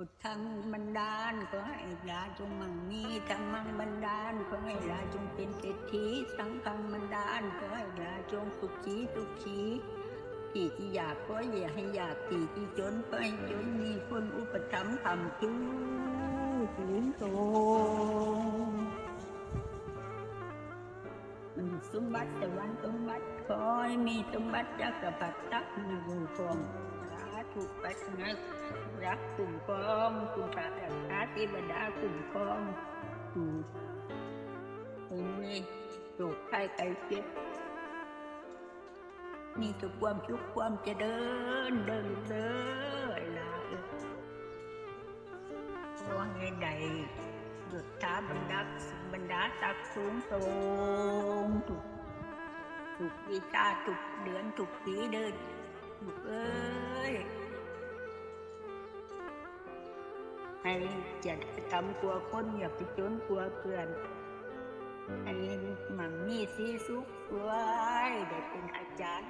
พุทธังบันดาลขอให้ยาจงมั่งมีธรรมังบันดาลขอให้ยาจงเป็นเศรษฐีสังฆังบันดาลขอให้ยาจงสุขีที่อยากก็อย่าให้อยากที่จนก็ให้จนมีคนอุปถัมภ์คำจูสูงโตสมบัติแต่วันสมบัติขอให้มีสมบัติจักรพรรดิตักหนึ่งฟองสาธุปัจจัยรักคุ้มครองคุณพระรักษาเทวดาคุ้มครองนี่โรคไข้ไข้เจ็บนี่คือความสุขความเจริญเดินลาขอให้ได้ยศถาบรรดาศักดิ์สูงส่งถูกวิชาถูกเดือนถูกปีเดินถูกให้จะทำกลัวคนอย่าไปจนกลัวเพื่อนให้มั่งมีสีสุขด้วยได้เป็นอาจารย์